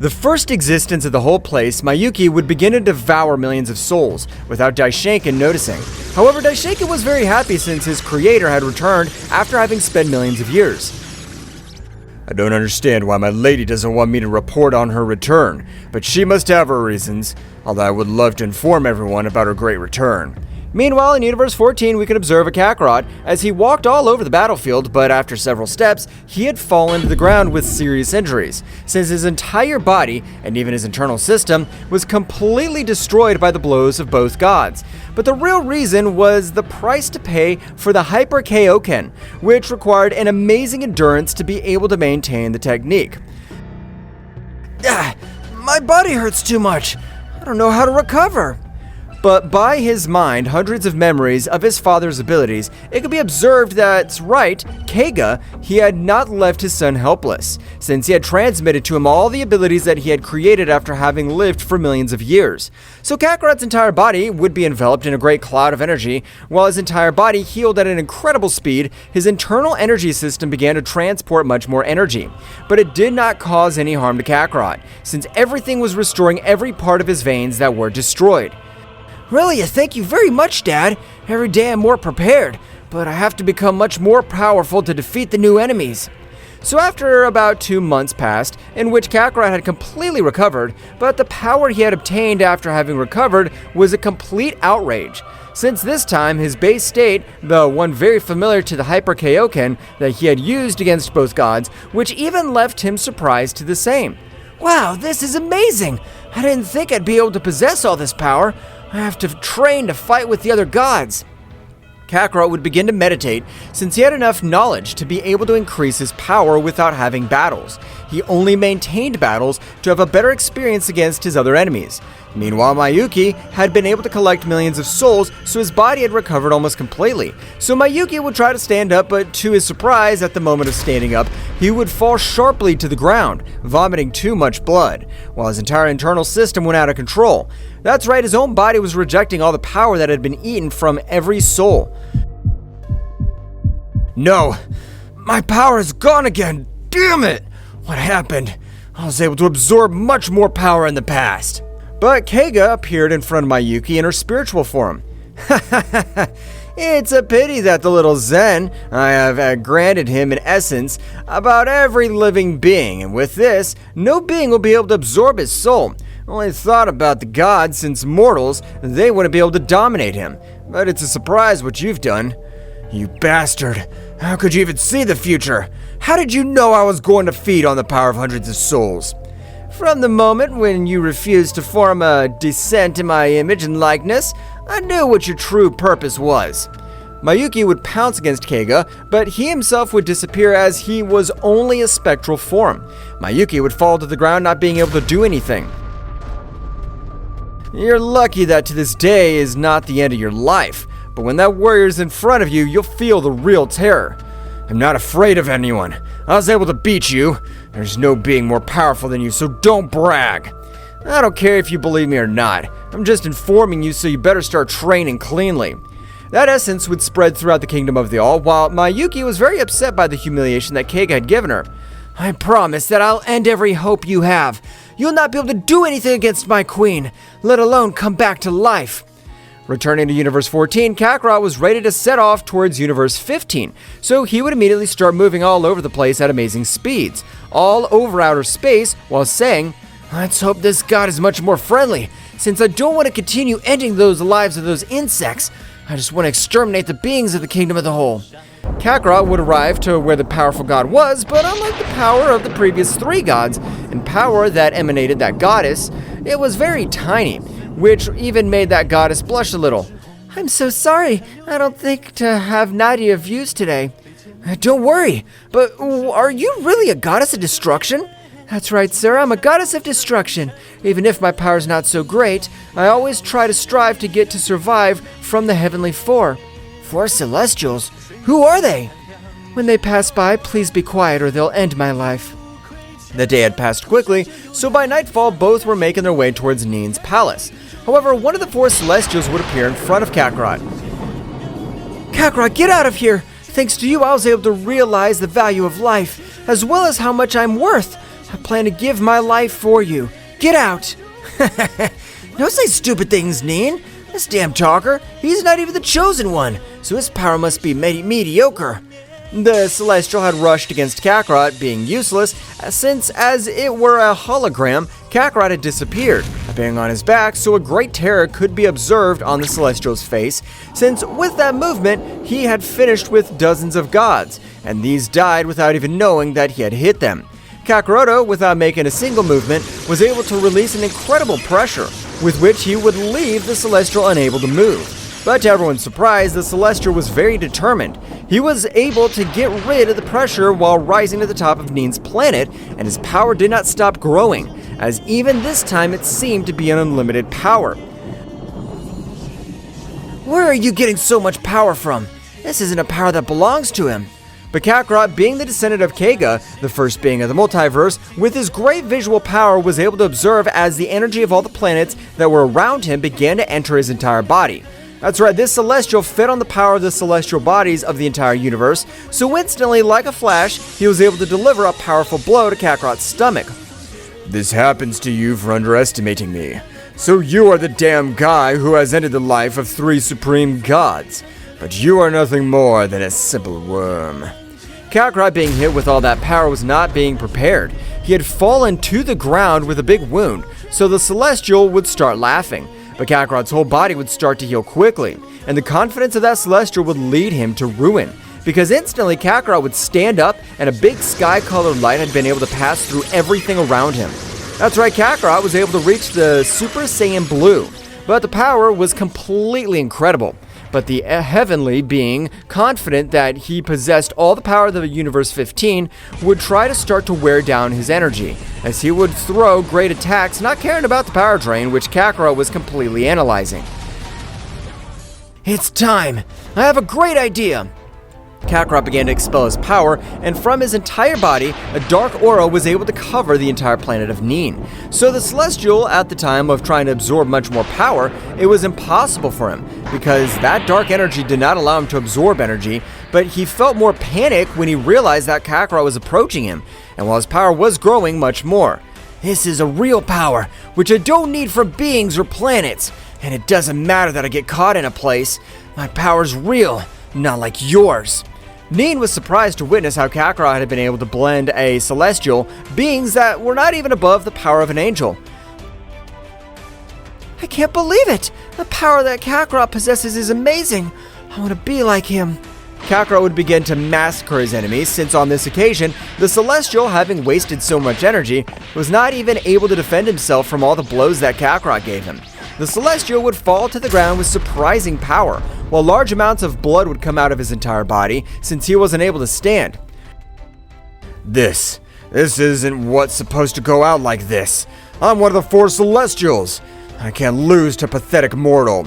The first existence of the whole place, Miyuki would begin to devour millions of souls, without Daishinkan noticing. However, Daishinkan was very happy since his creator had returned after having spent millions of years. I don't understand why my lady doesn't want me to report on her return, but she must have her reasons, although I would love to inform everyone about her great return. Meanwhile, in Universe 14, we can observe a Kakarot as he walked all over the battlefield, but after several steps, he had fallen to the ground with serious injuries, since his entire body, and even his internal system, was completely destroyed by the blows of both gods. But the real reason was the price to pay for the Hyper Kaioken, which required an amazing endurance to be able to maintain the technique. My body hurts too much. I don't know how to recover. But by his mind, hundreds of memories of his father's abilities, it could be observed that's right, Keiga, he had not left his son helpless, since he had transmitted to him all the abilities that he had created after having lived for millions of years. So Kakarot's entire body would be enveloped in a great cloud of energy. While his entire body healed at an incredible speed, his internal energy system began to transport much more energy. But it did not cause any harm to Kakarot, since everything was restoring every part of his veins that were destroyed. Really, thank you very much, Dad. Every day I'm more prepared, but I have to become much more powerful to defeat the new enemies. So after about 2 months passed, in which Kakarot had completely recovered, but the power he had obtained after having recovered was a complete outrage. Since this time, his base state, the one very familiar to the Hyper Kaioken that he had used against both gods, which even left him surprised to the same. Wow, this is amazing! I didn't think I'd be able to possess all this power. I have to train to fight with the other gods. Kakarot would begin to meditate since he had enough knowledge to be able to increase his power without having battles. He only maintained battles to have a better experience against his other enemies. Meanwhile, Miyuki had been able to collect millions of souls, so his body had recovered almost completely. So Miyuki would try to stand up, but to his surprise, at the moment of standing up, he would fall sharply to the ground, vomiting too much blood, while his entire internal system went out of control. That's right, his own body was rejecting all the power that had been eaten from every soul. No, my power is gone again. Damn it! What happened? I was able to absorb much more power in the past. But Keiga appeared in front of Miyuki in her spiritual form. It's a pity that the little Zen, I have granted him in essence about every living being, and with this, no being will be able to absorb his soul. Only thought about the gods, since mortals, they wouldn't be able to dominate him. But it's a surprise what you've done. You bastard. How could you even see the future? How did you know I was going to feed on the power of hundreds of souls? From the moment when you refused to form a descent in my image and likeness, I knew what your true purpose was. Miyuki would pounce against Keiga, but he himself would disappear as he was only a spectral form. Miyuki would fall to the ground, not being able to do anything. You're lucky that to this day is not the end of your life, but when that warrior's in front of you, you'll feel the real terror. I'm not afraid of anyone. I was able to beat you. There's no being more powerful than you, so don't brag. I don't care if you believe me or not. I'm just informing you, so you better start training cleanly. That essence would spread throughout the kingdom of the All, while Miyuki was very upset by the humiliation that Keiga had given her. I promise that I'll end every hope you have. You'll not be able to do anything against my queen, let alone come back to life. Returning to Universe 14, Kakarot was ready to set off towards Universe 15, so he would immediately start moving all over the place at amazing speeds, all over outer space, while saying, let's hope this god is much more friendly, since I don't want to continue ending those lives of those insects. I just want to exterminate the beings of the kingdom of the whole. Kakarot would arrive to where the powerful god was, but unlike the power of the previous 3 gods, and power that emanated that goddess, it was very tiny, which even made that goddess blush a little. I'm so sorry. I don't think to have Nadia of use today. Don't worry, but are you really a goddess of destruction? That's right, sir. I'm a goddess of destruction. Even if my power's not so great, I always try to strive to get to survive from the heavenly 4. 4 celestials? Who are they? When they pass by, please be quiet or they'll end my life. The day had passed quickly, so by nightfall, both were making their way towards Nin's palace. However, one of the 4 celestials would appear in front of Kakarot. Kakarot, get out of here! Thanks to you, I was able to realize the value of life, as well as how much I'm worth. I plan to give my life for you. Get out! Don't say stupid things, Nin. This damn talker, he's not even the chosen one, so his power must be mediocre. The Celestial had rushed against Kakarot, being useless, since as it were a hologram, Kakarot had disappeared, appearing on his back so a great terror could be observed on the Celestial's face, since with that movement, he had finished with dozens of gods, and these died without even knowing that he had hit them. Kakarot, without making a single movement, was able to release an incredible pressure, with which he would leave the Celestial unable to move. But to everyone's surprise, the Celestial was very determined. He was able to get rid of the pressure while rising to the top of Nin's planet, and his power did not stop growing, as even this time it seemed to be an unlimited power. Where are you getting so much power from? This isn't a power that belongs to him. But Kakarot, being the descendant of Kaga, the first being of the multiverse, with his great visual power was able to observe as the energy of all the planets that were around him began to enter his entire body. That's right, this Celestial fed on the power of the celestial bodies of the entire universe, so instantly, like a flash, he was able to deliver a powerful blow to Kakarot's stomach. This happens to you for underestimating me. So you are the damn guy who has ended the life of 3 supreme gods. But you are nothing more than a simple worm. Kakarot being hit with all that power was not being prepared. He had fallen to the ground with a big wound, so the Celestial would start laughing. But Kakarot's whole body would start to heal quickly, and the confidence of that Celestial would lead him to ruin, because instantly Kakarot would stand up and a big sky-colored light had been able to pass through everything around him. That's right, Kakarot was able to reach the Super Saiyan Blue, but the power was completely incredible. But the heavenly being, confident that he possessed all the power of the Universe 15, would try to start to wear down his energy, as he would throw great attacks, not caring about the power drain, which Kakarot was completely analyzing. It's time! I have a great idea! Kakarot began to expel his power, and from his entire body, a dark aura was able to cover the entire planet of Nin. So the Celestial, at the time of trying to absorb much more power, it was impossible for him, because that dark energy did not allow him to absorb energy, but he felt more panic when he realized that Kakarot was approaching him, and while his power was growing much more. This is a real power, which I don't need from beings or planets, and it doesn't matter that I get caught in a place. My power's real, not like yours. Nin was surprised to witness how Kakarot had been able to blend a celestial, beings that were not even above the power of an angel. I can't believe it! The power that Kakarot possesses is amazing! I want to be like him. Kakarot would begin to massacre his enemies, since on this occasion, the Celestial, having wasted so much energy, was not even able to defend himself from all the blows that Kakarot gave him. The Celestial would fall to the ground with surprising power, while large amounts of blood would come out of his entire body, since he wasn't able to stand. This isn't what's supposed to go out like this. I'm one of the 4 Celestials. I can't lose to pathetic mortal.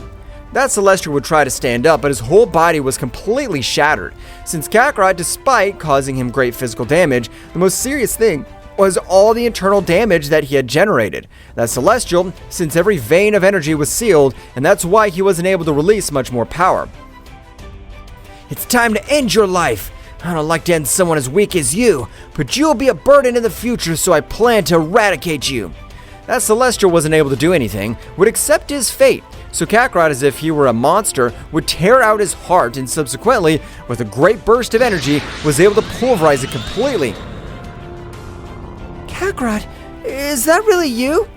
That Celestial would try to stand up, but his whole body was completely shattered. Since Kakarot, despite causing him great physical damage, the most serious thing was all the internal damage that he had generated. That Celestial, since every vein of energy was sealed, and that's why he wasn't able to release much more power. It's time to end your life. I don't like to end someone as weak as you, but you'll be a burden in the future, so I plan to eradicate you. That Celestial wasn't able to do anything, would accept his fate, so Kakarot, as if he were a monster, would tear out his heart, and subsequently, with a great burst of energy, was able to pulverize it completely. Kakarot, is that really you?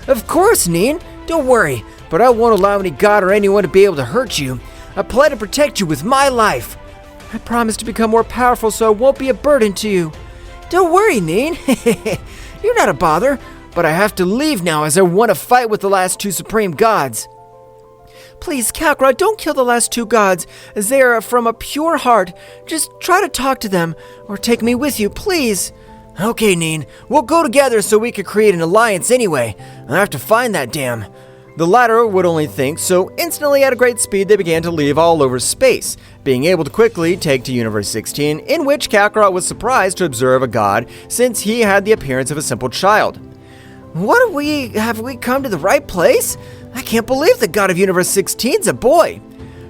Of course, Nin. Don't worry, but I won't allow any god or anyone to be able to hurt you. I plan to protect you with my life. I promise to become more powerful so I won't be a burden to you. Don't worry, Nin. You're not a bother, but I have to leave now as I want to fight with the last 2 supreme gods. Please, Kakarot, don't kill the last 2 gods, as they are from a pure heart. Just try to talk to them, or take me with you, please. Okay, Nin, we'll go together so we could create an alliance anyway. I have to find that dam. The latter would only think, so instantly at a great speed they began to leave all over space, being able to quickly take to Universe 16, in which Kakarot was surprised to observe a god, since he had the appearance of a simple child. Have we come to the right place? I can't believe the god of Universe 16's a boy.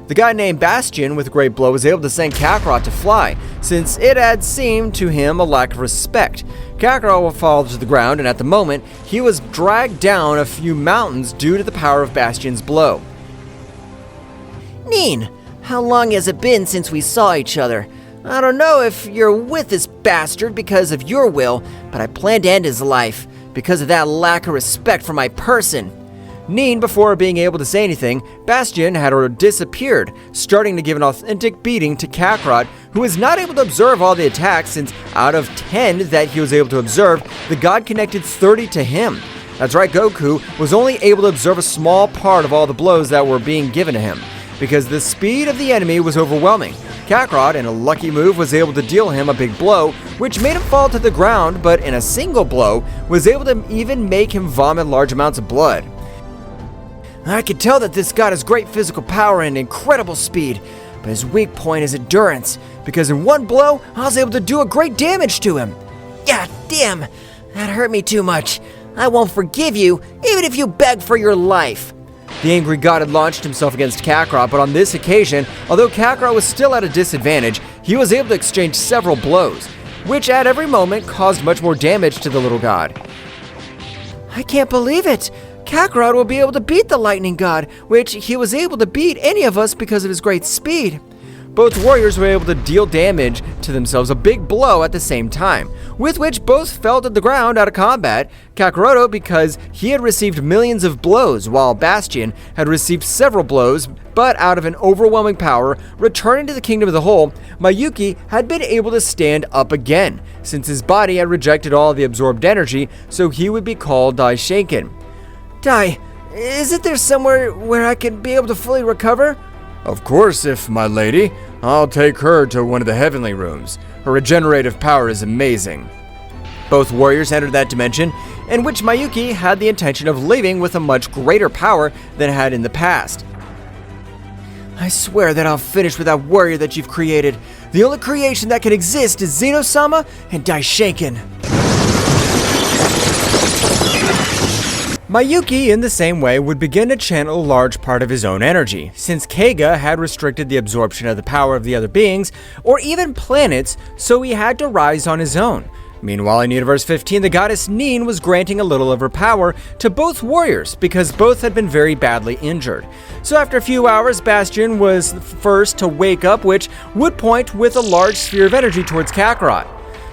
The guy named Bastion with a great blow was able to send Kakarot to fly, since it had seemed to him a lack of respect. Kakarot fell to the ground, and at the moment, he was dragged down a few mountains due to the power of Bastion's blow. Nin, how long has it been since we saw each other? I don't know if you're with this bastard because of your will, but I plan to end his life because of that lack of respect for my person. Nin, before being able to say anything, Bastion had disappeared, starting to give an authentic beating to Kakarot, who was not able to observe all the attacks since out of 10 that he was able to observe, the god connected 30 to him. That's right, Goku was only able to observe a small part of all the blows that were being given to him, because the speed of the enemy was overwhelming. Kakarot, in a lucky move, was able to deal him a big blow, which made him fall to the ground, but in a single blow, was able to even make him vomit large amounts of blood. I could tell that this god has great physical power and incredible speed, but his weak point is endurance, because in one blow, I was able to do a great damage to him. Yeah, damn, that hurt me too much. I won't forgive you, even if you beg for your life. The angry god had launched himself against Kakarot, but on this occasion, although Kakarot was still at a disadvantage, he was able to exchange several blows, which at every moment caused much more damage to the little god. I can't believe it! Kakarot will be able to beat the lightning god, which he was able to beat any of us because of his great speed. Both warriors were able to deal damage to themselves a big blow at the same time, with which both fell to the ground out of combat, Kakarot because he had received millions of blows, while Bastion had received several blows, but out of an overwhelming power, returning to the kingdom of the whole, Miyuki had been able to stand up again, since his body had rejected all the absorbed energy, so he would be called Daishinken. Dai, isn't there somewhere where I can be able to fully recover? Of course, if my lady. I'll take her to one of the heavenly rooms. Her regenerative power is amazing. Both warriors entered that dimension, in which Miyuki had the intention of leaving with a much greater power than had in the past. I swear that I'll finish with that warrior that you've created. The only creation that can exist is Zeno-Sama and Daishinken. Miyuki, in the same way, would begin to channel a large part of his own energy, since Keiga had restricted the absorption of the power of the other beings, or even planets, so he had to rise on his own. Meanwhile, in Universe 15, the goddess Nin was granting a little of her power to both warriors, because both had been very badly injured. So after a few hours, Bastion was first to wake up, which would point with a large sphere of energy towards Kakarot.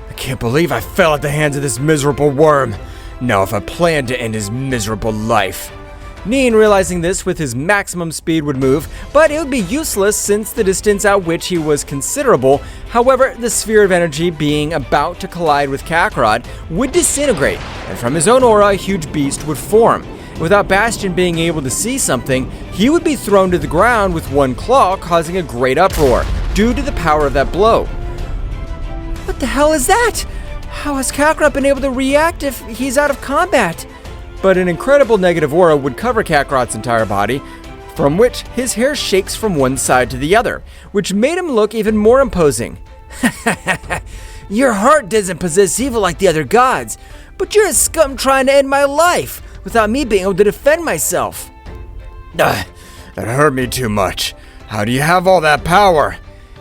I can't believe I fell at the hands of this miserable worm. Now if I plan to end his miserable life. Nin, realizing this with his maximum speed, would move, but it would be useless since the distance at which he was considerable. However, the sphere of energy being about to collide with Kakarot would disintegrate, and from his own aura a huge beast would form. Without Bastion being able to see something, he would be thrown to the ground with one claw, causing a great uproar, due to the power of that blow. What the hell is that? How has Kakarot been able to react if he's out of combat? But an incredible negative aura would cover Kakarot's entire body, from which his hair shakes from one side to the other, which made him look even more imposing. Your heart doesn't possess evil like the other gods, but you're a scum trying to end my life without me being able to defend myself. That hurt me too much. How do you have all that power?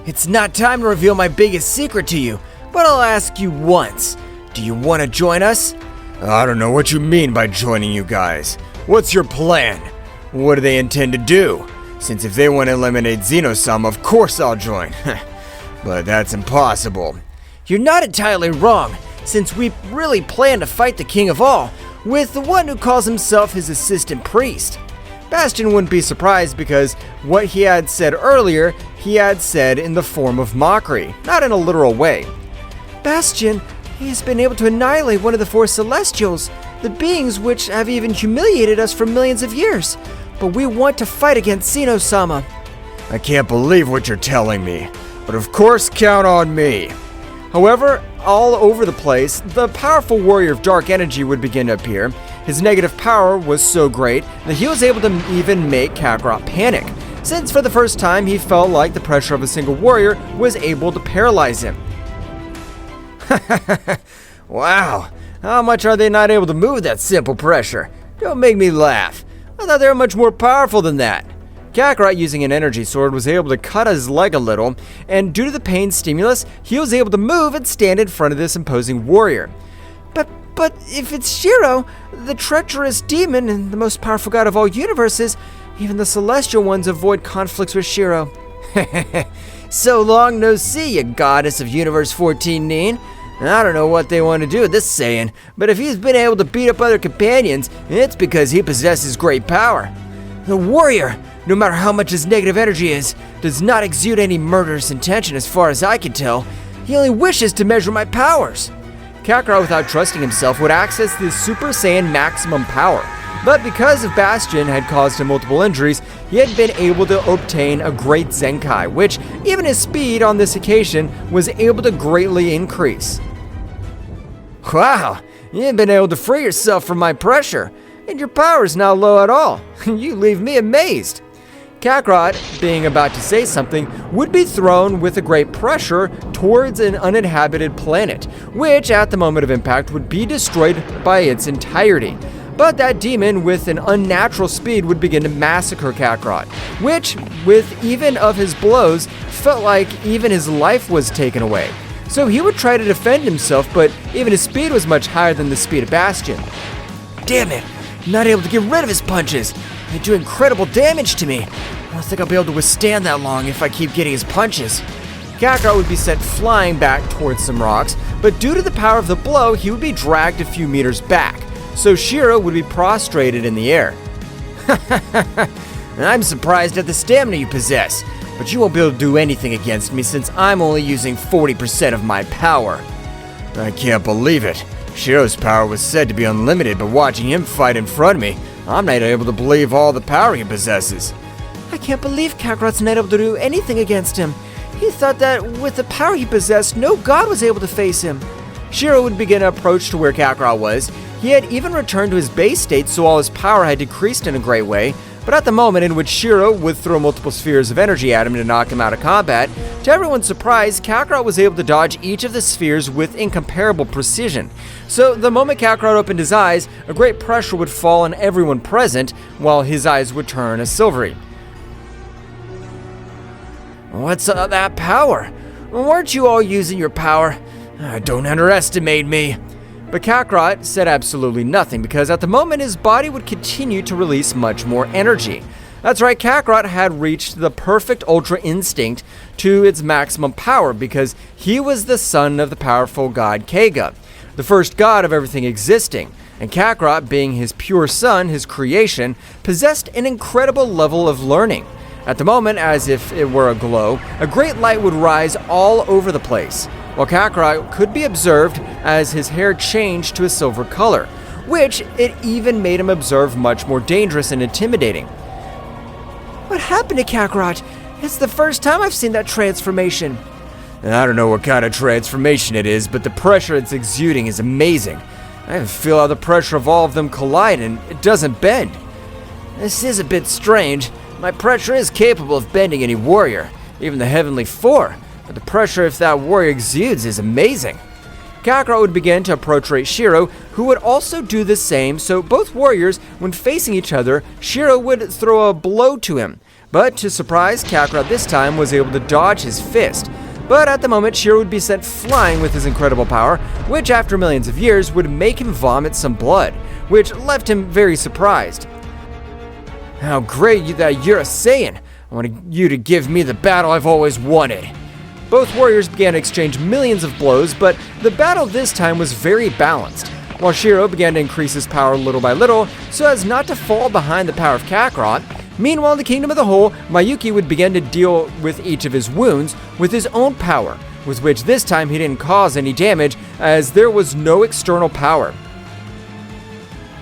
It's not time to reveal my biggest secret to you, but I'll ask you once. Do you want to join us? I don't know what you mean by joining you guys. What's your plan? What do they intend to do? Since if they want to eliminate Zeno-Sama, of course I'll join. But that's impossible. You're not entirely wrong, since we really plan to fight the King of All, with the one who calls himself his assistant priest. Bastion wouldn't be surprised because what he had said earlier, he had said in the form of mockery, not in a literal way. Bastion, he has been able to annihilate one of the four Celestials, the beings which have even humiliated us for millions of years. But we want to fight against Zeno-Sama. I can't believe what you're telling me, but of course count on me. However, all over the place, the powerful warrior of dark energy would begin to appear. His negative power was so great that he was able to even make Kakarot panic, since for the first time he felt like the pressure of a single warrior was able to paralyze him. Wow, how much are they not able to move that simple pressure? Don't make me laugh. I thought they were much more powerful than that. Kakarot, using an energy sword, was able to cut his leg a little, and due to the pain stimulus, he was able to move and stand in front of this imposing warrior. But if it's Shiro, the treacherous demon and the most powerful god of all universes, even the celestial ones avoid conflicts with Shiro. So long no see, you goddess of Universe 14 Neen. I don't know what they want to do with this Saiyan, but if he's been able to beat up other companions, it's because he possesses great power. The warrior, no matter how much his negative energy is, does not exude any murderous intention as far as I can tell. He only wishes to measure my powers. Kakarot, without trusting himself, would access the Super Saiyan maximum power. But because of Bastion had caused him multiple injuries, he had been able to obtain a great Zenkai, which even his speed on this occasion was able to greatly increase. Wow, you've been able to free yourself from my pressure, and your power is now low at all. You leave me amazed. Kakarot, being about to say something, would be thrown with a great pressure towards an uninhabited planet, which at the moment of impact would be destroyed by its entirety. But that demon with an unnatural speed would begin to massacre Kakarot, which, with even of his blows, felt like even his life was taken away. So he would try to defend himself, but even his speed was much higher than the speed of Bastion. Damn it, I'm not able to get rid of his punches. They do incredible damage to me. I don't think I'll be able to withstand that long if I keep getting his punches. Kakarot would be sent flying back towards some rocks, but due to the power of the blow, he would be dragged a few meters back. So Shiro would be prostrated in the air. I'm surprised at the stamina you possess, but you won't be able to do anything against me since I'm only using 40% of my power. I can't believe it. Shiro's power was said to be unlimited, but watching him fight in front of me, I'm not able to believe all the power he possesses. I can't believe Kakarot's not able to do anything against him. He thought that with the power he possessed, no god was able to face him. Shiro would begin to approach to where Kakarot was. He had even returned to his base state, so all his power had decreased in a great way, but at the moment in which Shiro would throw multiple spheres of energy at him to knock him out of combat, to everyone's surprise, Kakarot was able to dodge each of the spheres with incomparable precision. So the moment Kakarot opened his eyes, a great pressure would fall on everyone present, while his eyes would turn a silvery. What's that power? Weren't you all using your power? Don't underestimate me. But Kakarot said absolutely nothing because at the moment his body would continue to release much more energy. That's right, Kakarot had reached the perfect Ultra Instinct to its maximum power because he was the son of the powerful god Kaga, the first god of everything existing. And Kakarot, being his pure son, his creation, possessed an incredible level of learning. At the moment, as if it were a glow, a great light would rise all over the place, while Kakarot could be observed as his hair changed to a silver color, which it even made him observe much more dangerous and intimidating. What happened to Kakarot? It's the first time I've seen that transformation. I don't know what kind of transformation it is, but the pressure it's exuding is amazing. I can feel how the pressure of all of them collide and it doesn't bend. This is a bit strange. My pressure is capable of bending any warrior, even the Heavenly Four, but the pressure if that warrior exudes is amazing. Kakarot would begin to approach Shiro, who would also do the same, so both warriors, when facing each other, Shiro would throw a blow to him. But to surprise, Kakarot this time was able to dodge his fist. But at the moment, Shiro would be sent flying with his incredible power, which after millions of years would make him vomit some blood, which left him very surprised. How great that you're a Saiyan! I want you to give me the battle I've always wanted. Both warriors began to exchange millions of blows, but the battle this time was very balanced. While Shiro began to increase his power little by little, so as not to fall behind the power of Kakarot, meanwhile in the Kingdom of the Whole, Miyuki would begin to deal with each of his wounds with his own power, with which this time he didn't cause any damage, as there was no external power.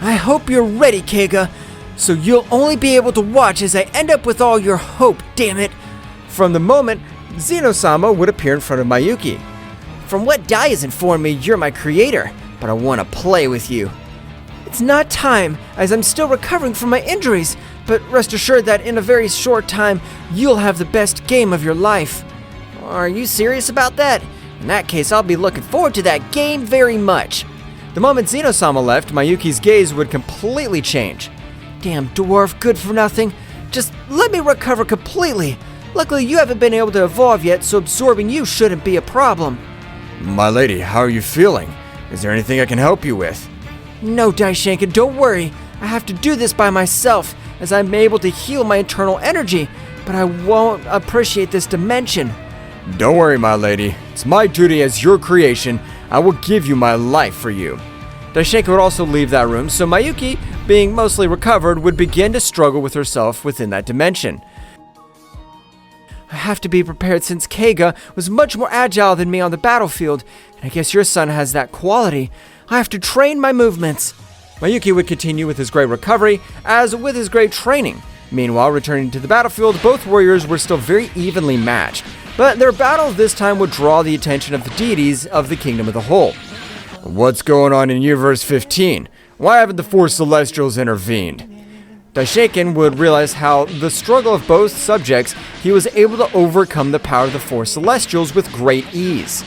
I hope you're ready, Kaga, so you'll only be able to watch as I end up with all your hope, damn it. From the moment, Zeno-Sama would appear in front of Miyuki. From what Dai has informed me, you're my creator, but I want to play with you. It's not time, as I'm still recovering from my injuries, but rest assured that in a very short time, you'll have the best game of your life. Are you serious about that? In that case, I'll be looking forward to that game very much. The moment Zeno-Sama left, Miyuki's gaze would completely change. Damn dwarf, good for nothing. Just let me recover completely. Luckily, you haven't been able to evolve yet, so absorbing you shouldn't be a problem. My lady, how are you feeling? Is there anything I can help you with? No, Daishenka, don't worry. I have to do this by myself, as I'm able to heal my internal energy, but I won't appreciate this dimension. Don't worry, my lady. It's my duty as your creation. I will give you my life for you. Daishenka would also leave that room, so Miyuki, being mostly recovered, would begin to struggle with herself within that dimension. I have to be prepared since Keiga was much more agile than me on the battlefield, and I guess your son has that quality. I have to train my movements. Miyuki would continue with his great recovery, as with his great training. Meanwhile, returning to the battlefield, both warriors were still very evenly matched, but their battle this time would draw the attention of the deities of the Kingdom of the Whole. What's going on in Universe 15? Why haven't the four Celestials intervened? Daishenka would realize how the struggle of both subjects, he was able to overcome the power of the four Celestials with great ease.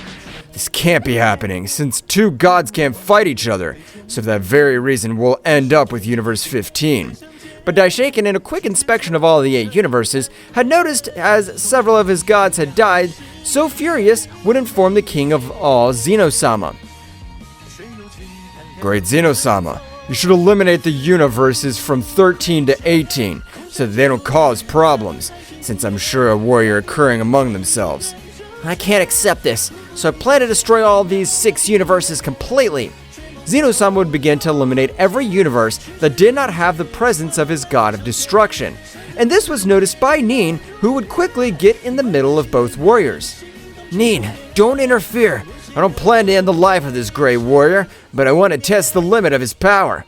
This can't be happening, since two gods can't fight each other, so for that very reason we'll end up with Universe 15. But Daishenka, in a quick inspection of all the 8 universes, had noticed as several of his gods had died, so furious would inform the king of all, Zeno-Sama. Great Zeno-Sama, you should eliminate the universes from 13 to 18, so that they don't cause problems, since I'm sure a warrior occurring among themselves. I can't accept this, so I plan to destroy all these 6 universes completely. Zeno-Sama would begin to eliminate every universe that did not have the presence of his god of destruction, and this was noticed by Nin, who would quickly get in the middle of both warriors. Nin, don't interfere. I don't plan to end the life of this great warrior, but I want to test the limit of his power.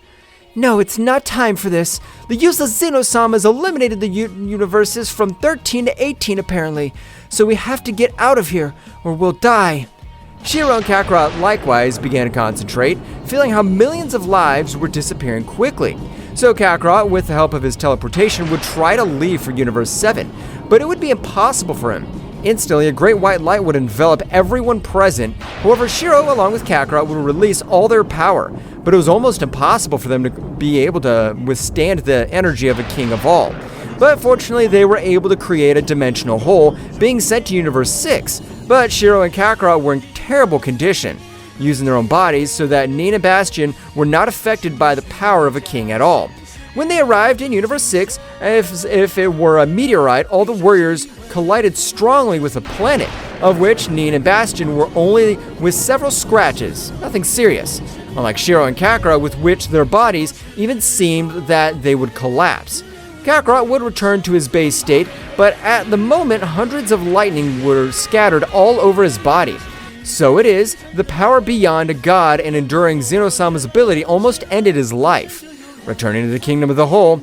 No, it's not time for this. The useless Zeno-Sama has eliminated the universes from 13 to 18 apparently, so we have to get out of here, or we'll die. Shiro and Kakarot likewise began to concentrate, feeling how millions of lives were disappearing quickly. So Kakarot, with the help of his teleportation, would try to leave for Universe 7, but it would be impossible for him. Instantly, a great white light would envelop everyone present. However, Shiro, along with Kakarot, would release all their power, but it was almost impossible for them to be able to withstand the energy of a king of all. But fortunately, they were able to create a dimensional hole, being sent to Universe 6, but Shiro and Kakarot were in terrible condition, using their own bodies so that Nin and Bastion were not affected by the power of a king at all. When they arrived in Universe 6, if it were a meteorite, all the warriors collided strongly with a planet, of which Nin and Bastion were only with several scratches, nothing serious, unlike Shiro and Kakarot, with which their bodies even seemed that they would collapse. Kakarot would return to his base state, but at the moment hundreds of lightning were scattered all over his body. So it is, the power beyond a god and enduring Zeno-Sama's ability almost ended his life. Returning to the Kingdom of the Whole,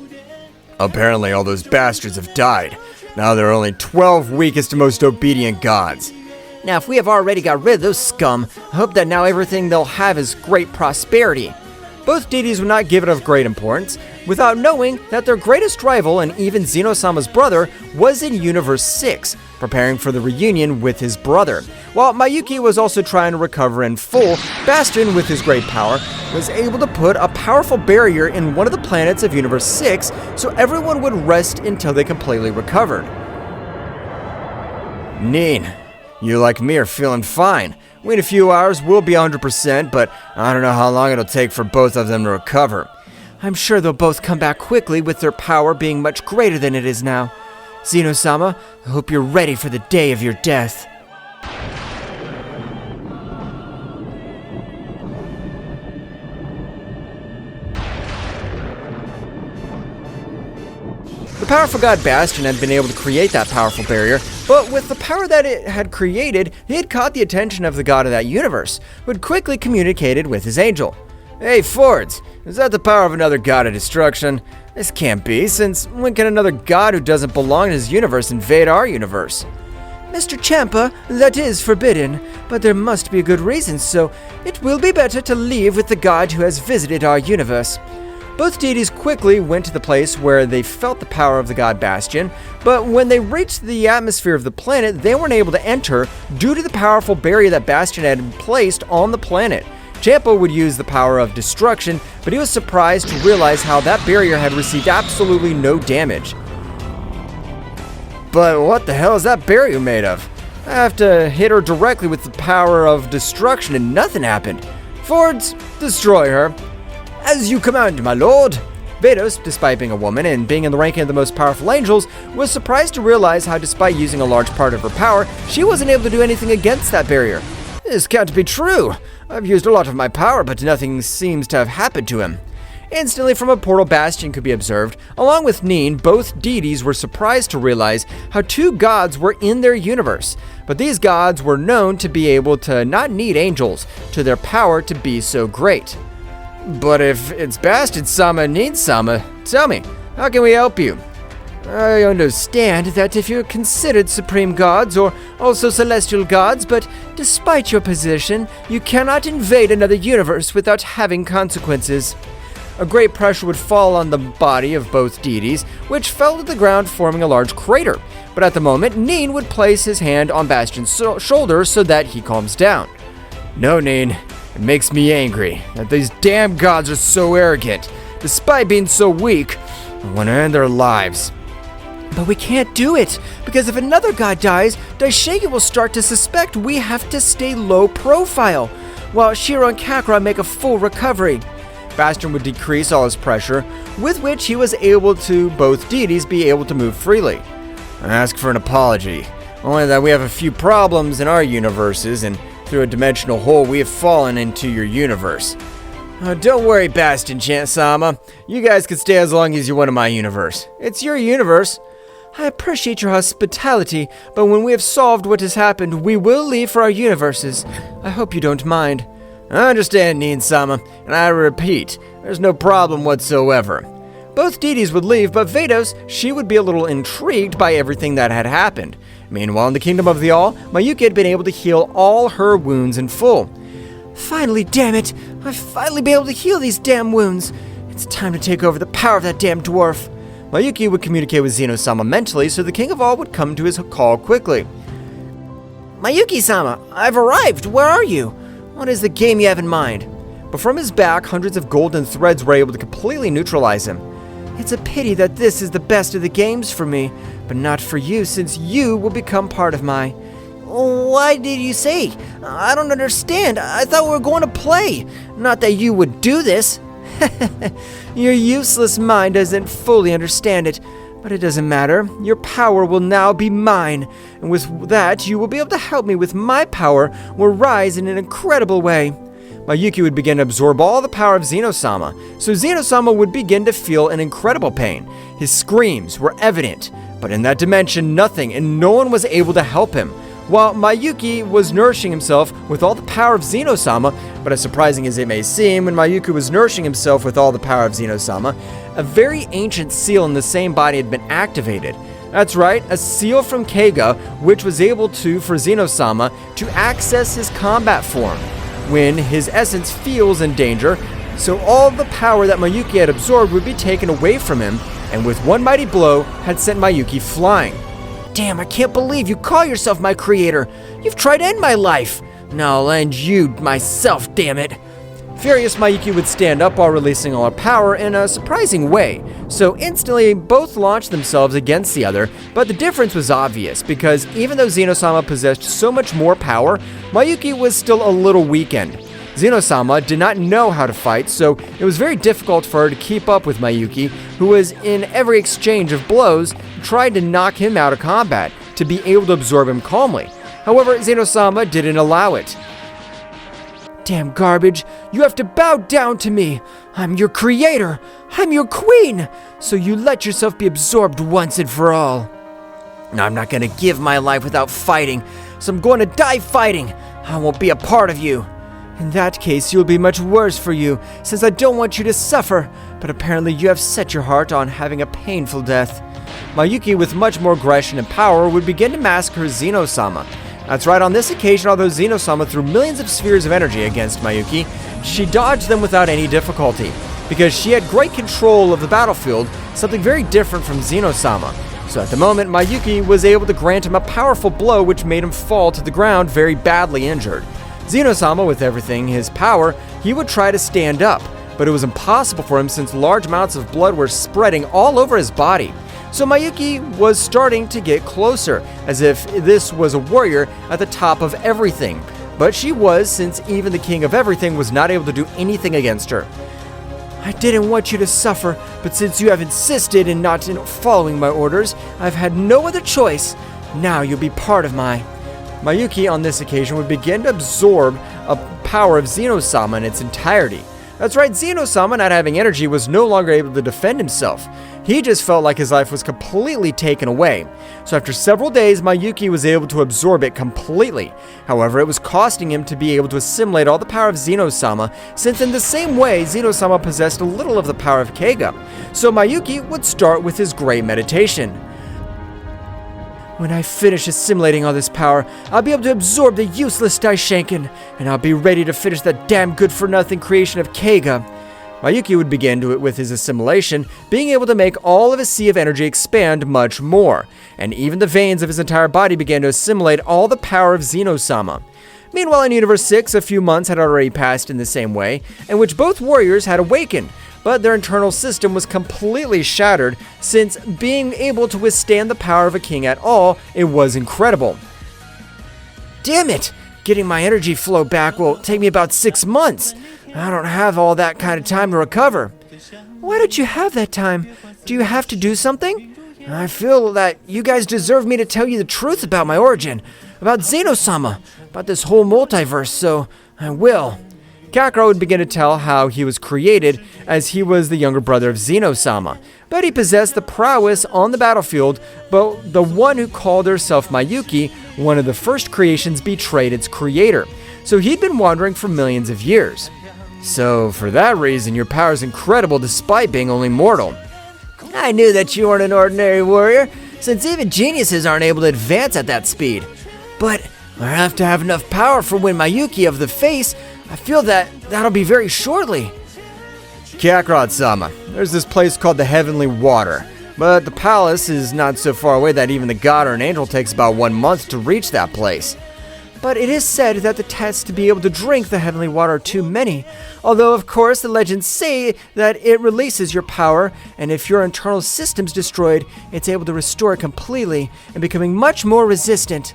apparently all those bastards have died. Now there are only 12 weakest and most obedient gods. Now if we have already got rid of those scum, I hope that now everything they'll have is great prosperity. Both deities would not give it of great importance, without knowing that their greatest rival and even Zeno-Sama's brother was in Universe 6, preparing for the reunion with his brother. While Miyuki was also trying to recover in full, Bastion, with his great power, was able to put a powerful barrier in one of the planets of Universe 6 so everyone would rest until they completely recovered. Nin, you like me are feeling fine. Wait a few hours, we'll be 100%, but I don't know how long it'll take for both of them to recover. I'm sure they'll both come back quickly with their power being much greater than it is now. Zeno-Sama, I hope you're ready for the day of your death. The powerful god Bastion had been able to create that powerful barrier, but with the power that it had created, he had caught the attention of the god of that universe, who had quickly communicated with his angel. Hey Fords, is that the power of another god of destruction? This can't be, since when can another god who doesn't belong to his universe invade our universe? Mr. Champa, that is forbidden, but there must be a good reason, so it will be better to leave with the god who has visited our universe. Both deities quickly went to the place where they felt the power of the god Bastion, but when they reached the atmosphere of the planet, they weren't able to enter due to the powerful barrier that Bastion had placed on the planet. Champa would use the power of destruction, but he was surprised to realize how that barrier had received absolutely no damage. But what the hell is that barrier made of? I have to hit her directly with the power of destruction and nothing happened. Fords, destroy her. As you command, my lord. Vados, despite being a woman and being in the ranking of the most powerful angels, was surprised to realize how despite using a large part of her power, she wasn't able to do anything against that barrier. This can't be true. I've used a lot of my power, but nothing seems to have happened to him. Instantly from a portal, Bastion could be observed. Along with Neen, both deities were surprised to realize how two gods were in their universe. But these gods were known to be able to not need angels to their power to be so great. But if it's Bastion-sama and Neen-sama, tell me, how can we help you? I understand that if you're considered supreme gods or also celestial gods, but despite your position, you cannot invade another universe without having consequences. A great pressure would fall on the body of both deities, which fell to the ground, forming a large crater. But at the moment, Neen would place his hand on Bastion's shoulder so that he calms down. No, Neen. It makes me angry that these damn gods are so arrogant. Despite being so weak, I want to end their lives. But we can't do it, because if another god dies, Daishige will start to suspect we have to stay low profile, while Shiro and Kakarot make a full recovery. Bastion would decrease all his pressure, with which he was able to both deities be able to move freely. I ask for an apology, only that we have a few problems in our universes, and through a dimensional hole we have fallen into your universe. Don't worry, Bastion-sama. You guys can stay as long as you want in my universe. It's your universe. I appreciate your hospitality, but when we have solved what has happened, we will leave for our universes. I hope you don't mind. I understand, Neen-sama, and I repeat, there's no problem whatsoever. Both deities would leave, but Vados, she would be a little intrigued by everything that had happened. Meanwhile, in the Kingdom of the All, Miyuki had been able to heal all her wounds in full. Finally, damn it! I've finally been able to heal these damn wounds. It's time to take over the power of that damn dwarf. Miyuki would communicate with Zeno-Sama mentally, so the King of All would come to his call quickly. Miyuki-sama, I've arrived. Where are you? What is the game you have in mind? But from his back, hundreds of golden threads were able to completely neutralize him. It's a pity that this is the best of the games for me, but not for you, since you will become part of my... Why did you say? I don't understand. I thought we were going to play. Not that you would do this. Your useless mind doesn't fully understand it, but it doesn't matter. Your power will now be mine, and with that, you will be able to help me with my power will rise in an incredible way. Miyuki would begin to absorb all the power of Zeno-Sama, so Zeno-Sama would begin to feel an incredible pain. His screams were evident, but in that dimension, nothing and no one was able to help him. While Miyuki was nourishing himself with all the power of Zeno-Sama, but as surprising as it may seem, when Miyuki was nourishing himself with all the power of Zeno-Sama, a very ancient seal in the same body had been activated. That's right, a seal from Keiga, which was able to, for Zeno-Sama, to access his combat form when his essence feels in danger, so all the power that Miyuki had absorbed would be taken away from him, and with one mighty blow, had sent Miyuki flying. Damn, I can't believe you call yourself my creator. You've tried to end my life. Now I'll end you myself, damn it. Furious, Miyuki would stand up while releasing all her power in a surprising way, so instantly both launched themselves against the other, but the difference was obvious, because even though Zeno-Sama possessed so much more power, Miyuki was still a little weakened. Zeno-Sama did not know how to fight, so it was very difficult for her to keep up with Miyuki, who was in every exchange of blows, tried to knock him out of combat, to be able to absorb him calmly. However, Zeno-Sama didn't allow it. Damn garbage, you have to bow down to me. I'm your creator. I'm your queen. So you let yourself be absorbed once and for all. Now I'm not gonna give my life without fighting, so I'm going to die fighting. I won't be a part of you. In that case, you'll be much worse for you, since I don't want you to suffer, but apparently you have set your heart on having a painful death. Miyuki, with much more aggression and power, would begin to massacre Zeno-Sama. That's right, on this occasion, although Zeno-Sama threw millions of spheres of energy against Miyuki, she dodged them without any difficulty, because she had great control of the battlefield, something very different from Zeno-Sama. So at the moment, Miyuki was able to grant him a powerful blow which made him fall to the ground very badly injured. Zeno-Sama, with everything his power, he would try to stand up, but it was impossible for him since large amounts of blood were spreading all over his body. So Miyuki was starting to get closer, as if this was a warrior at the top of everything. But she was, since even the king of everything was not able to do anything against her. I didn't want you to suffer, but since you have insisted in not following my orders, I've had no other choice. Now you'll be part of my... Miyuki on this occasion would begin to absorb a power of Zeno-Sama in its entirety. That's right, Zeno-Sama, not having energy, was no longer able to defend himself. He just felt like his life was completely taken away. So after several days, Miyuki was able to absorb it completely. However, it was costing him to be able to assimilate all the power of Zeno-Sama, since in the same way, Zeno-Sama possessed a little of the power of Keiga. So Miyuki would start with his great meditation. When I finish assimilating all this power, I'll be able to absorb the useless Daishinken, and I'll be ready to finish the damn good-for-nothing creation of Keiga. Miyuki would begin with his assimilation, being able to make all of his sea of energy expand much more, and even the veins of his entire body began to assimilate all the power of Zeno-Sama. Meanwhile, in Universe 6, a few months had already passed in the same way, in which both warriors had awakened, but their internal system was completely shattered, since being able to withstand the power of a king at all, it was incredible. Damn it! Getting my energy flow back will take me about 6 months. I don't have all that kind of time to recover. Why don't you have that time? Do you have to do something? I feel that you guys deserve me to tell you the truth about my origin, about Zeno-Sama, about this whole multiverse, so I will. Kakarot would begin to tell how he was created, as he was the younger brother of Zeno-Sama, but he possessed the prowess on the battlefield, but the one who called herself Miyuki, one of the first creations, betrayed its creator, so he'd been wandering for millions of years. So, for that reason, your power is incredible despite being only mortal. I knew that you weren't an ordinary warrior, since even geniuses aren't able to advance at that speed. But I have to have enough power for when Miyuki of the face. I feel that that'll be very shortly. Kakarot-sama, there's this place called the Heavenly Water, but the palace is not so far away that even the god or an angel takes about 1 month to reach that place. But it is said that the tests to be able to drink the heavenly water are too many, although of course the legends say that it releases your power, and if your internal system's destroyed, it's able to restore it completely and becoming much more resistant.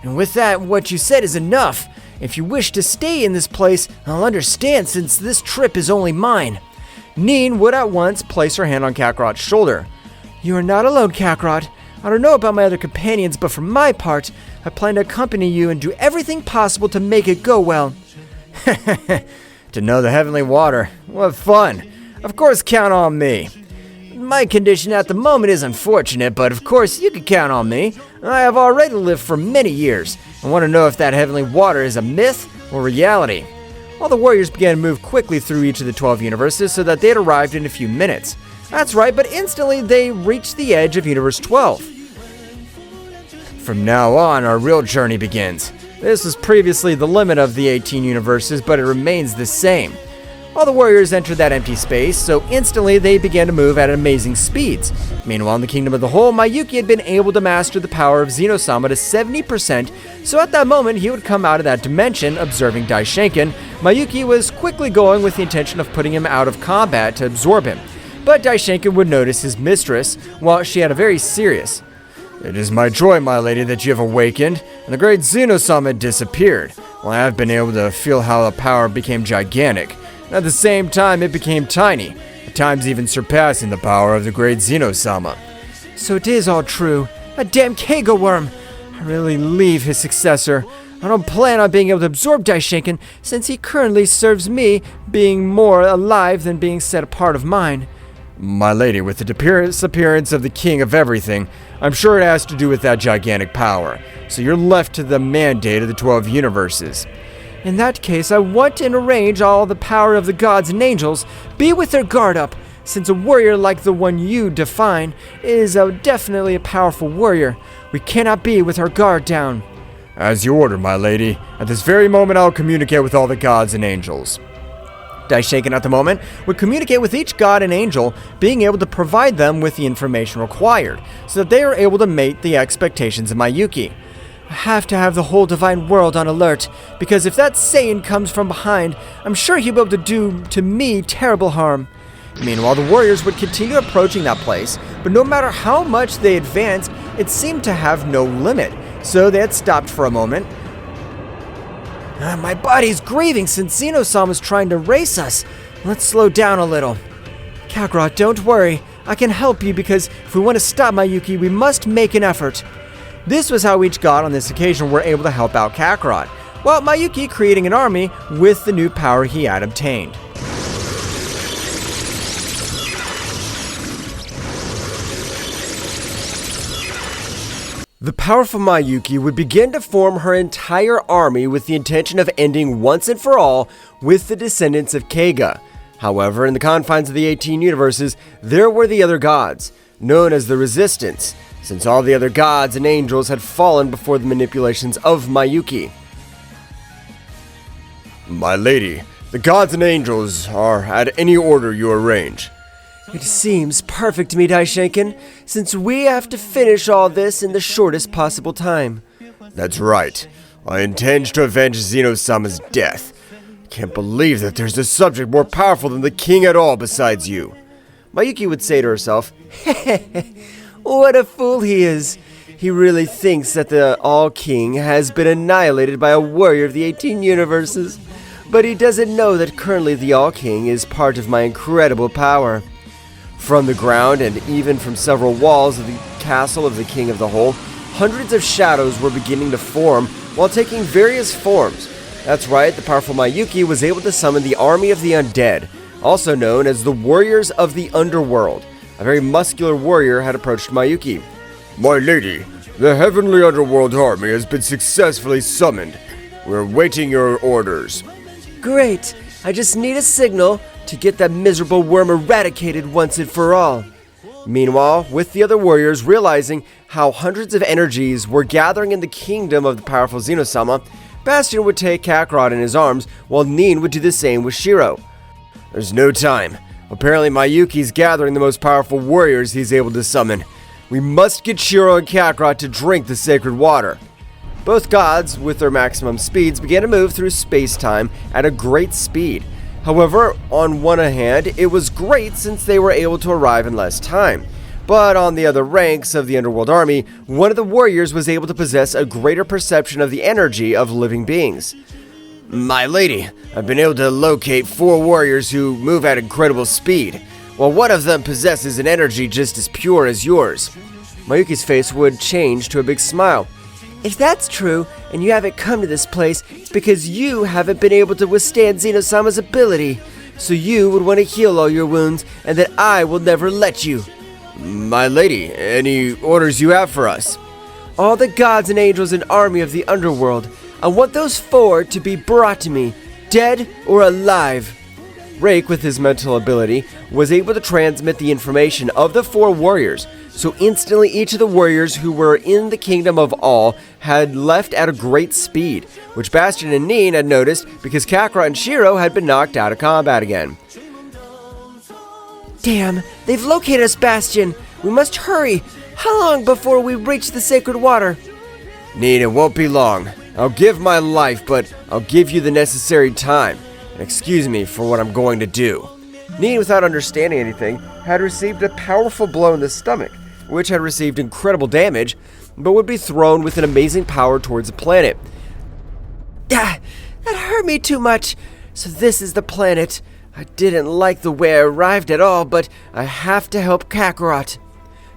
And with that, what you said is enough. If you wish to stay in this place, I'll understand since this trip is only mine. Neen would at once place her hand on Kakarot's shoulder. You are not alone, Kakarot. I don't know about my other companions, but for my part, I plan to accompany you and do everything possible to make it go well. To know the heavenly water. What fun. Of course, count on me. My condition at the moment is unfortunate, but of course you can count on me. I have already lived for many years. I want to know if that heavenly water is a myth or reality. All the warriors began to move quickly through each of the 12 universes so that they had arrived in a few minutes. That's right, but instantly they reached the edge of Universe 12. From now on, our real journey begins. This was previously the limit of the 18 universes, but it remains the same. All the warriors entered that empty space, so instantly they began to move at amazing speeds. Meanwhile, in the Kingdom of the Whole, Miyuki had been able to master the power of Zeno-Sama to 70%, so at that moment he would come out of that dimension, observing Daishinken. Miyuki was quickly going with the intention of putting him out of combat to absorb him. But Daishinken would notice his mistress, while she had a very serious, "It is my joy, my lady, that you have awakened, and the great Zeno-Sama disappeared. Well, I have been able to feel how the power became gigantic. At the same time, it became tiny, at times even surpassing the power of the great Zeno-Sama." So it is all true. A damn Keiga worm. I really leave his successor. I don't plan on being able to absorb Daishinken, since he currently serves me, being more alive than being set apart of mine. My lady, with the disappearance of the king of everything, I'm sure it has to do with that gigantic power. So you're left to the mandate of the 12 universes. In that case, I want and arrange all the power of the gods and angels be with their guard up, since a warrior like the one you define is definitely a powerful warrior. We cannot be with our guard down. As you order, my lady. At this very moment, I'll communicate with all the gods and angels. Daishinken at the moment would communicate with each god and angel, being able to provide them with the information required, so that they are able to meet the expectations of Miyuki. I have to have the whole divine world on alert, because if that Saiyan comes from behind, I'm sure he'll be able to do to me terrible harm. Meanwhile, the warriors would continue approaching that place, but no matter how much they advanced, it seemed to have no limit, so they had stopped for a moment. My body's grieving since Zeno-Sama's trying to race us. Let's slow down a little. Kakarot, don't worry. I can help you because if we want to stop Miyuki, we must make an effort. This was how each god on this occasion were able to help out Kakarot, while Miyuki creating an army with the new power he had obtained. The powerful Miyuki would begin to form her entire army with the intention of ending once and for all with the descendants of Kaga. However, in the confines of the 18 universes, there were the other gods, known as the Resistance, since all the other gods and angels had fallen before the manipulations of Miyuki. My lady, the gods and angels are at any order you arrange. It seems perfect to me, Daishenkin, since we have to finish all this in the shortest possible time. That's right. I intend to avenge Zeno-Sama's death. Can't believe that there's a subject more powerful than the king at all besides you. Miyuki would say to herself, What a fool he is. He really thinks that the All-King has been annihilated by a warrior of the 18 universes. But he doesn't know that currently the All-King is part of my incredible power. From the ground and even from several walls of the castle of the King of the Whole, hundreds of shadows were beginning to form while taking various forms. That's right, the powerful Miyuki was able to summon the army of the Undead, also known as the Warriors of the Underworld. A very muscular warrior had approached Miyuki. My lady, the Heavenly Underworld army has been successfully summoned. We're awaiting your orders. Great! I just need a signal to get that miserable worm eradicated once and for all. Meanwhile, with the other warriors realizing how hundreds of energies were gathering in the kingdom of the powerful Zeno-Sama, Bastion would take Kakarot in his arms, while Nin would do the same with Shiro. There's no time. Apparently Miyuki's gathering the most powerful warriors he's able to summon. We must get Shiro and Kakarot to drink the sacred water. Both gods, with their maximum speeds, began to move through space-time at a great speed. However, on one hand, it was great since they were able to arrive in less time. But on the other ranks of the Underworld army, one of the warriors was able to possess a greater perception of the energy of living beings. My lady, I've been able to locate 4 warriors who move at incredible speed, while one of them possesses an energy just as pure as yours. Miyuki's face would change to a big smile. If that's true, and you haven't come to this place, it's because you haven't been able to withstand Zeno-Sama's ability. So you would want to heal all your wounds, and that I will never let you. My lady, any orders you have for us? All the gods and angels and army of the underworld. I want those 4 to be brought to me, dead or alive. Rake, with his mental ability, was able to transmit the information of the 4 warriors, so instantly each of the warriors who were in the kingdom of all had left at a great speed, which Bastion and Nin had noticed because Kakarot and Shiro had been knocked out of combat again. Damn, they've located us, Bastion. We must hurry. How long before we reach the sacred water? Nin, it won't be long. I'll give my life, but I'll give you the necessary time. And excuse me for what I'm going to do. Nin, without understanding anything, had received a powerful blow in the stomach, which had received incredible damage, but would be thrown with an amazing power towards the planet. That hurt me too much. So this is the planet. I didn't like the way I arrived at all, but I have to help Kakarot.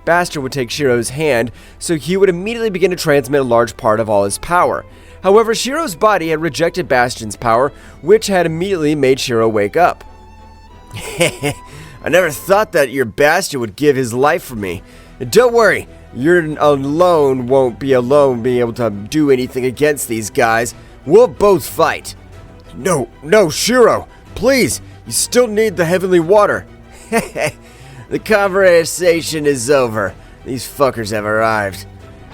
Bastion would take Shiro's hand, so he would immediately begin to transmit a large part of all his power. However, Shiro's body had rejected Bastion's power, which had immediately made Shiro wake up. I never thought that your Bastion would give his life for me. Don't worry, you're alone won't be alone being able to do anything against these guys. We'll both fight. No, Shiro, please, you still need the heavenly water. The conversation is over. These fuckers have arrived.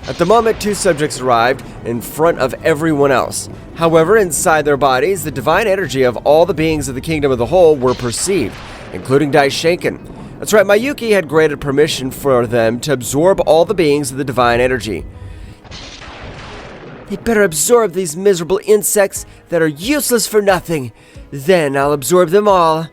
At the moment, 2 subjects arrived in front of everyone else. However, inside their bodies, the divine energy of all the beings of the Kingdom of the Whole were perceived, including Daishenkin. That's right, Miyuki had granted permission for them to absorb all the beings of the divine energy. They better absorb these miserable insects that are useless for nothing. Then I'll absorb them all.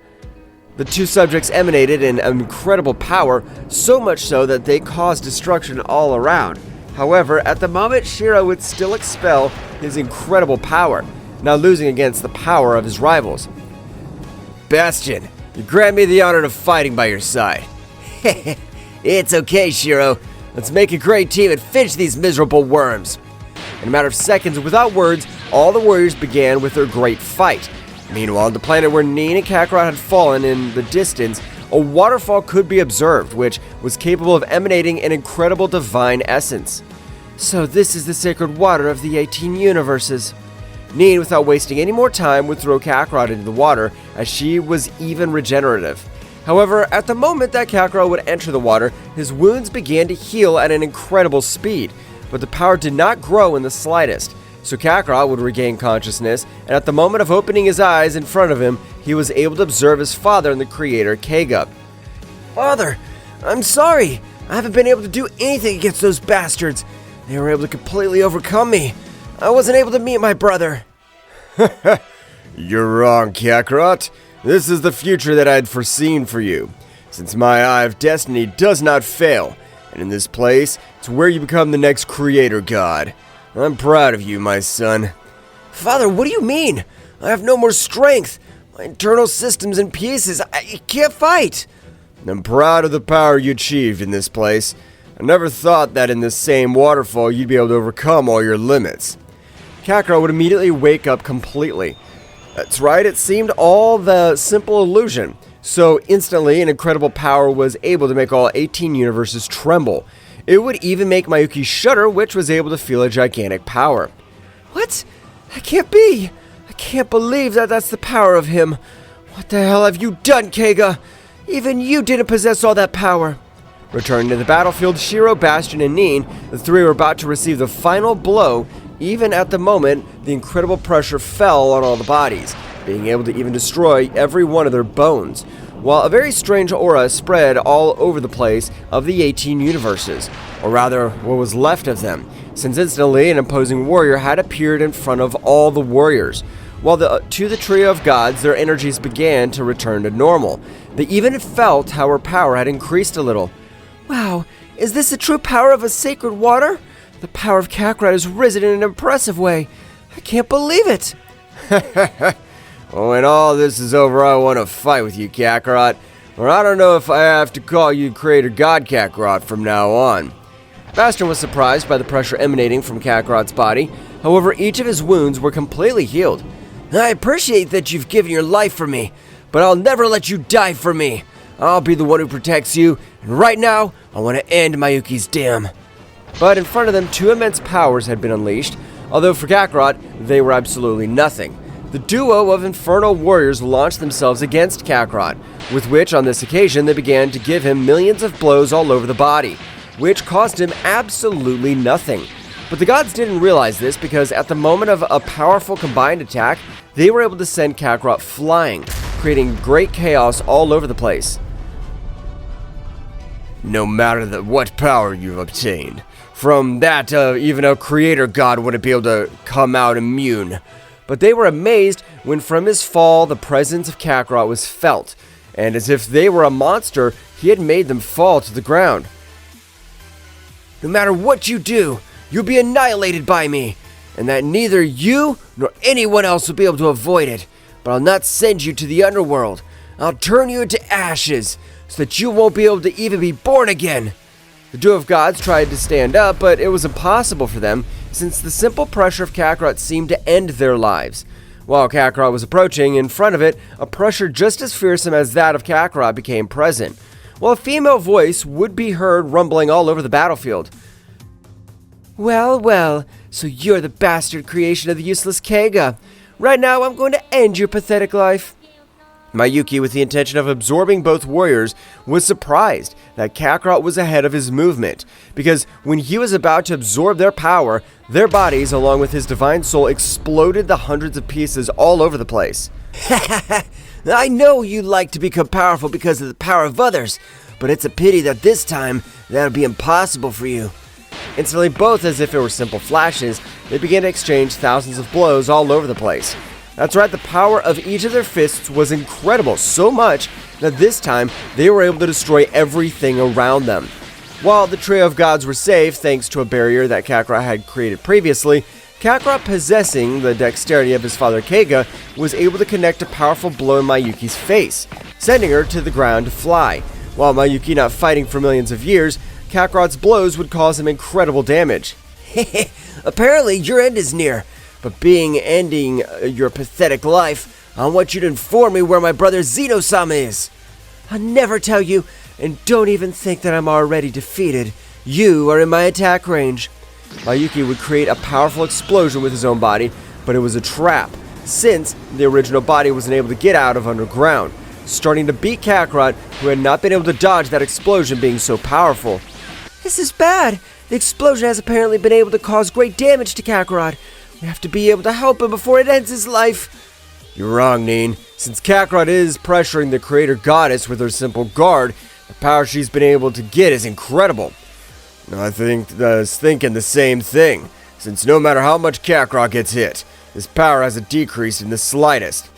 The two subjects emanated an incredible power, so much so that they caused destruction all around. However, at the moment, Shiro would still expel his incredible power, now losing against the power of his rivals. Bastion, you grant me the honor of fighting by your side. It's okay, Shiro. Let's make a great team and finish these miserable worms. In a matter of seconds, without words, all the warriors began with their great fight. Meanwhile, on the planet where Nin and Kakarot had fallen in the distance, a waterfall could be observed, which was capable of emanating an incredible divine essence. So this is the sacred water of the 18 universes. Nin, without wasting any more time, would throw Kakarot into the water, as she was even regenerative. However, at the moment that Kakarot would enter the water, his wounds began to heal at an incredible speed, but the power did not grow in the slightest. So Kakarot would regain consciousness, and at the moment of opening his eyes in front of him, he was able to observe his father and the creator, Kaga. Father, I'm sorry. I haven't been able to do anything against those bastards. They were able to completely overcome me. I wasn't able to meet my brother. You're wrong, Kakarot. This is the future that I had foreseen for you, since my eye of destiny does not fail, and in this place, it's where you become the next creator god. I'm proud of you, my son. Father, what do you mean? I have no more strength. My internal system's in pieces. I can't fight. I'm proud of the power you achieved in this place. I never thought that in this same waterfall you'd be able to overcome all your limits. Kakarot would immediately wake up completely. That's right, it seemed all the simple illusion. So instantly, an incredible power was able to make all 18 universes tremble. It would even make Miyuki shudder, which was able to feel a gigantic power. What? That can't be. I can't believe that that's the power of him. What the hell have you done, Kaga? Even you didn't possess all that power. Returning to the battlefield, Shiro, Bastion, and Nin, the three were about to receive the final blow. Even at the moment, the incredible pressure fell on all the bodies, being able to even destroy every one of their bones, while a very strange aura spread all over the place of the 18 universes, or rather, what was left of them, since instantly an imposing warrior had appeared in front of all the warriors. While to the trio of gods, their energies began to return to normal. They even felt how her power had increased a little. Wow, is this the true power of a sacred water? The power of Kakarot has risen in an impressive way. I can't believe it. When all this is over, I want to fight with you, Kakarot. Or I don't know if I have to call you Creator God Kakarot from now on. Bastion was surprised by the pressure emanating from Kakarot's body. However, each of his wounds were completely healed. I appreciate that you've given your life for me, but I'll never let you die for me. I'll be the one who protects you, and right now, I want to end Miyuki's dam. But in front of them, two immense powers had been unleashed, although for Kakarot, they were absolutely nothing. The duo of infernal warriors launched themselves against Kakarot, with which on this occasion they began to give him millions of blows all over the body, which cost him absolutely nothing. But the gods didn't realize this because at the moment of a powerful combined attack, they were able to send Kakarot flying, creating great chaos all over the place. No matter what power you've obtained, from that even a creator god wouldn't be able to come out immune. But they were amazed when from his fall the presence of Kakarot was felt, and as if they were a monster, he had made them fall to the ground. No matter what you do, you'll be annihilated by me, and that neither you nor anyone else will be able to avoid it. But I'll not send you to the underworld. I'll turn you into ashes, so that you won't be able to even be born again. The duo of gods tried to stand up, but it was impossible for them, since the simple pressure of Kakarot seemed to end their lives. While Kakarot was approaching, in front of it, a pressure just as fearsome as that of Kakarot became present, while a female voice would be heard rumbling all over the battlefield. Well, well, so you're the bastard creation of the useless Kaga. Right now, I'm going to end your pathetic life. Miyuki, with the intention of absorbing both warriors, was surprised that Kakarot was ahead of his movement, because when he was about to absorb their power, their bodies, along with his divine soul, exploded to hundreds of pieces all over the place. I know you like to become powerful because of the power of others, but it's a pity that this time that'll be impossible for you. Instantly, both as if it were simple flashes, they began to exchange thousands of blows all over the place. That's right, the power of each of their fists was incredible, so much Now this time, they were able to destroy everything around them. While the trio of gods were safe thanks to a barrier that Kakarot had created previously, Kakarot, possessing the dexterity of his father Keiga, was able to connect a powerful blow in Miyuki's face, sending her to the ground to fly. While Miyuki not fighting for millions of years, Kakarot's blows would cause him incredible damage. Apparently your end is near, but being ending your pathetic life, I want you to inform me where my brother Zeno-Sama is. I'll never tell you, and don't even think that I'm already defeated. You are in my attack range. Miyuki would create a powerful explosion with his own body, but it was a trap, since the original body wasn't able to get out of underground, starting to beat Kakarot, who had not been able to dodge that explosion being so powerful. This is bad. The explosion has apparently been able to cause great damage to Kakarot. We have to be able to help him before it ends his life. You're wrong, Neen. Since Kakarot is pressuring the creator goddess with her simple guard, the power she's been able to get is incredible. I was thinking the same thing, since no matter how much Kakarot gets hit, his power hasn't decreased in the slightest.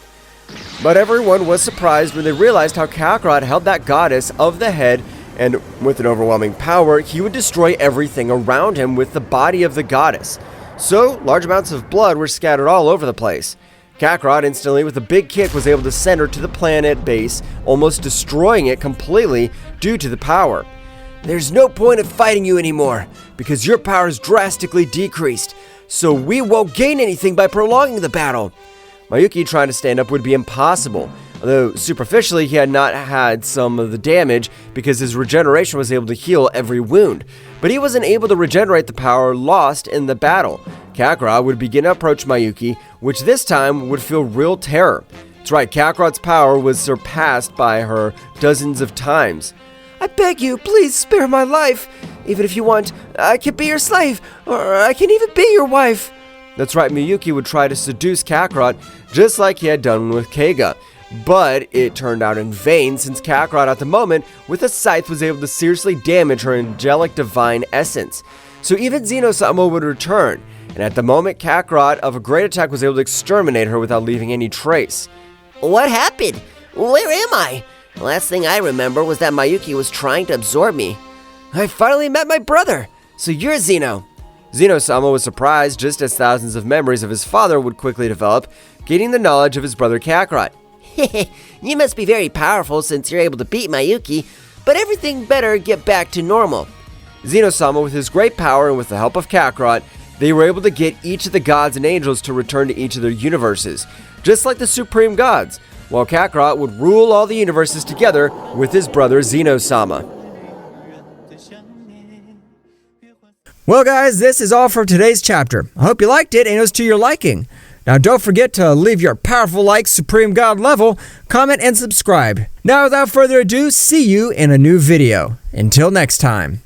But everyone was surprised when they realized how Kakarot held that goddess of the head, and with an overwhelming power, he would destroy everything around him with the body of the goddess. So, large amounts of blood were scattered all over the place. Kakarot instantly, with a big kick, was able to send her to the planet base, almost destroying it completely due to the power. There's no point of fighting you anymore, because your power is drastically decreased, so we won't gain anything by prolonging the battle. Miyuki trying to stand up would be impossible, although superficially he had not had some of the damage because his regeneration was able to heal every wound, but he wasn't able to regenerate the power lost in the battle. Kakarot would begin to approach Miyuki, which this time would feel real terror. That's right, Kakarot's power was surpassed by her dozens of times. I beg you, please spare my life. Even if you want, I can be your slave, or I can even be your wife. That's right, Miyuki would try to seduce Kakarot, just like he had done with Keiga. But it turned out in vain, since Kakarot at the moment, with a scythe, was able to seriously damage her angelic divine essence. So even Zeno-Sama would return, and at the moment, Kakarot of a great attack was able to exterminate her without leaving any trace. What happened? Where am I? The last thing I remember was that Miyuki was trying to absorb me. I finally met my brother. So you're Zeno. Zeno-Sama was surprised, just as thousands of memories of his father would quickly develop, gaining the knowledge of his brother Kakarot. You must be very powerful since you're able to beat Miyuki, but everything better get back to normal. Zeno-Sama, with his great power and with the help of Kakarot, they were able to get each of the gods and angels to return to each of their universes, just like the supreme gods, while Kakarot would rule all the universes together with his brother Zeno-Sama. Well guys, this is all for today's chapter. I hope you liked it and it was to your liking. Now don't forget to leave your powerful like Supreme God level, comment and subscribe. Now without further ado, see you in a new video. Until next time.